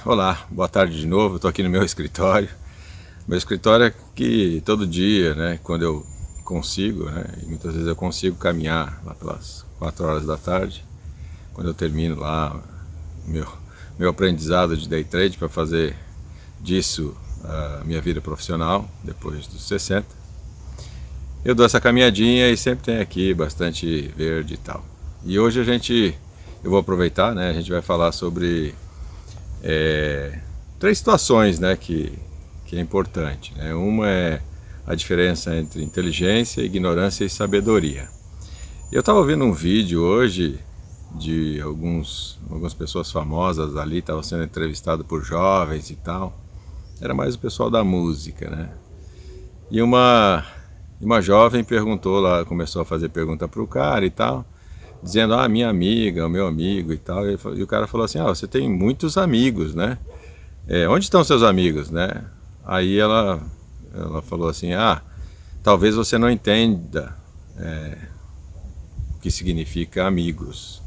Olá, boa tarde de novo. Estou aqui no meu escritório. Meu escritório é que todo dia, né, quando eu consigo, né, e muitas vezes eu consigo caminhar lá pelas 4 horas da tarde, quando eu termino lá meu, meu aprendizado de day trade para fazer disso a minha vida profissional depois dos 60. Eu dou essa caminhadinha e sempre tem aqui bastante verde e tal. E hoje eu vou aproveitar, né, a gente vai falar sobre três situações, né, que é importante, né? Uma é a diferença entre inteligência, ignorância e sabedoria. Eu estava vendo um vídeo hoje de algumas pessoas famosas ali, estavam sendo entrevistados por jovens e tal. Era mais o pessoal da música, né? E uma jovem perguntou lá, começou a fazer pergunta para o cara e tal, dizendo, minha amiga, o meu amigo e tal. E o cara falou assim, você tem muitos amigos, né? Onde estão seus amigos, né? Aí ela falou assim, talvez você não entenda o que significa amigos.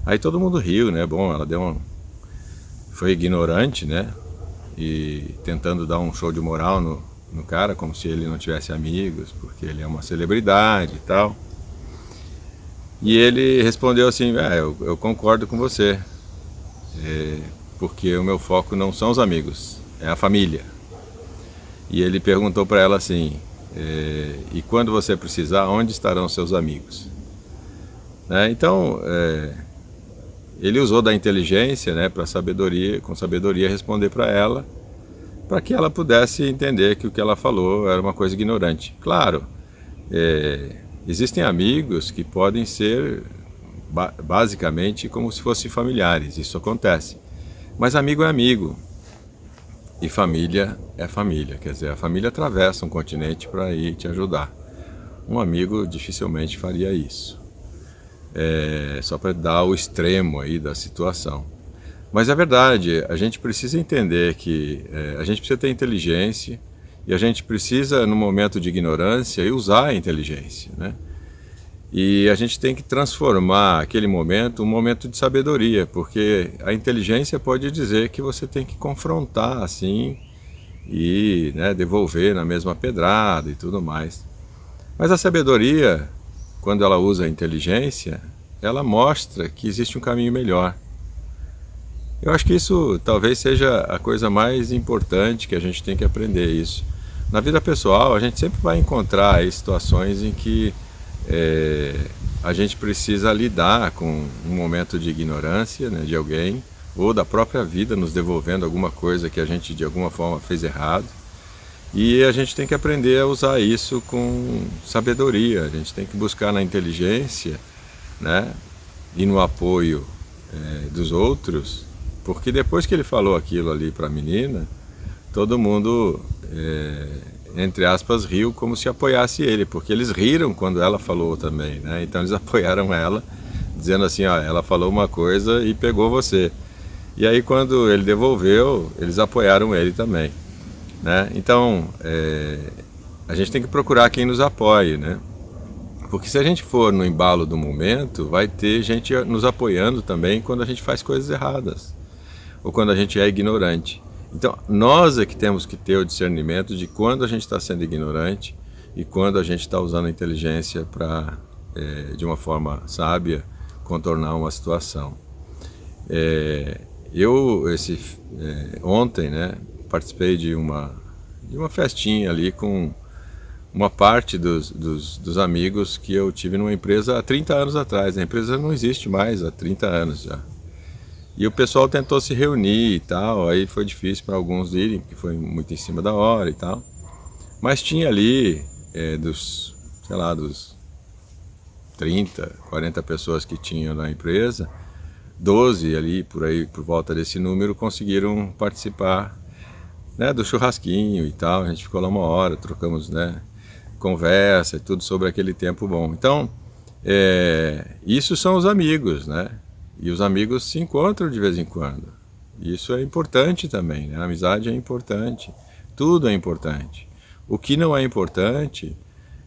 Aí todo mundo riu, né? Bom, foi ignorante, né? E tentando dar um show de moral no cara, como se ele não tivesse amigos, porque ele é uma celebridade e tal. E ele respondeu assim, eu concordo com você, porque o meu foco não são os amigos, é a família. E ele perguntou para ela assim, e quando você precisar, onde estarão seus amigos? Né? Então, ele usou da inteligência, né, para com sabedoria responder para que ela pudesse entender que o que ela falou era uma coisa ignorante. Claro, existem amigos que podem ser basicamente como se fossem familiares, isso acontece. Mas amigo é amigo. E família é família, quer dizer, a família atravessa um continente para ir te ajudar. Um amigo dificilmente faria isso. Só para dar o extremo aí da situação. Mas é verdade, a gente precisa entender que a gente precisa ter inteligência e a gente precisa, no momento de ignorância, usar a inteligência, né? E a gente tem que transformar aquele momento um momento de sabedoria, porque a inteligência pode dizer que você tem que confrontar assim e, né, devolver na mesma pedrada e tudo mais. Mas a sabedoria, quando ela usa a inteligência, ela mostra que existe um caminho melhor. Eu acho que isso talvez seja a coisa mais importante que a gente tem que aprender isso. Na vida pessoal, a gente sempre vai encontrar aí situações em que a gente precisa lidar com um momento de ignorância, né, de alguém, ou da própria vida nos devolvendo alguma coisa que a gente de alguma forma fez errado. E a gente tem que aprender a usar isso com sabedoria, a gente tem que buscar na inteligência, né, e no apoio dos outros, porque depois que ele falou aquilo ali para a menina, todo mundo, entre aspas, riu como se apoiasse ele, porque eles riram quando ela falou também, né? Então eles apoiaram ela, dizendo assim, ela falou uma coisa e pegou você. E aí quando ele devolveu, eles apoiaram ele também, né? Então, a gente tem que procurar quem nos apoie, né? Porque se a gente for no embalo do momento, vai ter gente nos apoiando também quando a gente faz coisas erradas, ou quando a gente é ignorante. Então, nós é que temos que ter o discernimento de quando a gente está sendo ignorante e quando a gente está usando a inteligência para, de uma forma sábia, contornar uma situação. Ontem, né, participei de uma festinha ali com uma parte dos amigos que eu tive numa empresa há 30 anos atrás. A empresa não existe mais há 30 anos já. E o pessoal tentou se reunir e tal, aí foi difícil para alguns irem, porque foi muito em cima da hora e tal. Mas tinha ali, dos 30, 40 pessoas que tinham na empresa, 12 ali, por aí, por volta desse número, conseguiram participar, né, do churrasquinho e tal. A gente ficou lá uma hora, trocamos, né, conversa e tudo sobre aquele tempo bom. Então, isso são os amigos, né? E os amigos se encontram de vez em quando. Isso é importante também, né? A amizade é importante. Tudo é importante. O que não é importante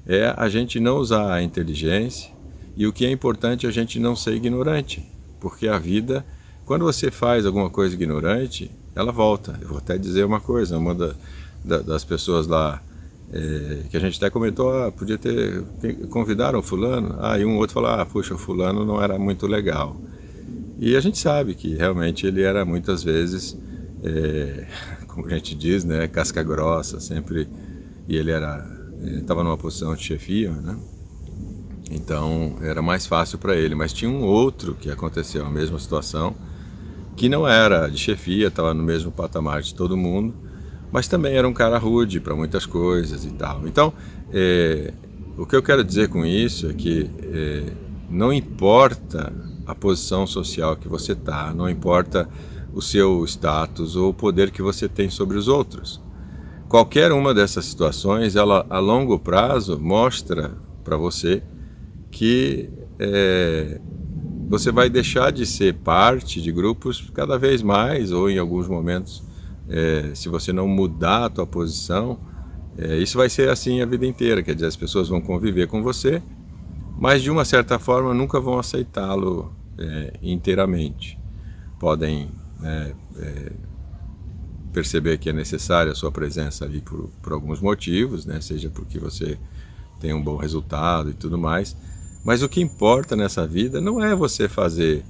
é a gente não usar a inteligência, e o que é importante é a gente não ser ignorante, porque a vida Quando você faz alguma coisa ignorante, ela volta. Eu vou até dizer uma coisa, uma das pessoas lá, que a gente até comentou, podia ter, convidaram o fulano, e um outro falou, puxa, o fulano não era muito legal. E a gente sabe que realmente ele era muitas vezes, como a gente diz, né, casca grossa, sempre, e ele estava numa posição de chefia, né? Então era mais fácil para ele, mas tinha um outro que aconteceu a mesma situação, que não era de chefia, estava no mesmo patamar de todo mundo, mas também era um cara rude para muitas coisas e tal. Então, o que eu quero dizer com isso é que não importa a posição social que você está, não importa o seu status ou o poder que você tem sobre os outros. Qualquer uma dessas situações, ela a longo prazo mostra para você que você vai deixar de ser parte de grupos cada vez mais, ou em alguns momentos, se você não mudar a tua posição, isso vai ser assim a vida inteira, quer dizer, as pessoas vão conviver com você, mas de uma certa forma nunca vão aceitá-lo inteiramente. Podem perceber que é necessária a sua presença ali por alguns motivos, né? Seja porque você tem um bom resultado e tudo mais, mas o que importa nessa vida não é você fazer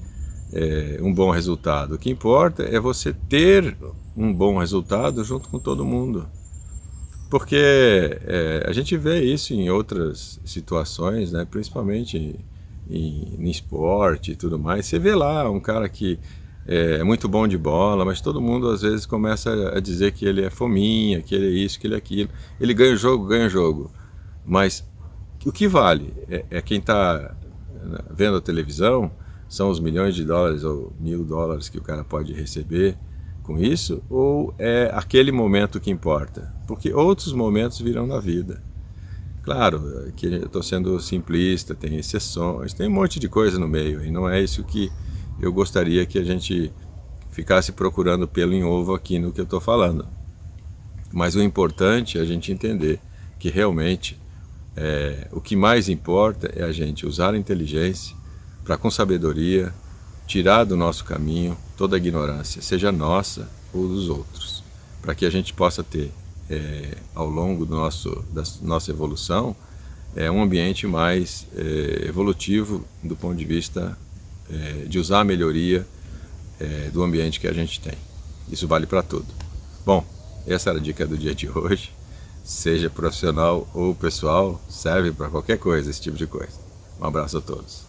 um bom resultado, o que importa é você ter um bom resultado junto com todo mundo. Porque a gente vê isso em outras situações, né? Principalmente em esporte e tudo mais. Você vê lá um cara que é muito bom de bola, mas todo mundo às vezes começa a dizer que ele é fominha, que ele é isso, que ele é aquilo. Ele ganha o jogo. Mas o que vale é quem está vendo a televisão, são os milhões de dólares ou $1000 que o cara pode receber com isso, ou é aquele momento que importa? Porque outros momentos virão na vida. Claro que eu estou sendo simplista, tem exceções, tem um monte de coisa no meio, e não é isso que eu gostaria que a gente ficasse procurando pelo em ovo aqui no que eu estou falando. Mas o importante é a gente entender que realmente o que mais importa é a gente usar a inteligência para, com sabedoria, tirar do nosso caminho toda a ignorância, seja nossa ou dos outros, para que a gente possa ter, ao longo da nossa evolução, um ambiente mais evolutivo do ponto de vista de usar a melhoria do ambiente que a gente tem. Isso vale para tudo. Bom, essa era a dica do dia de hoje. Seja profissional ou pessoal, serve para qualquer coisa, esse tipo de coisa. Um abraço a todos.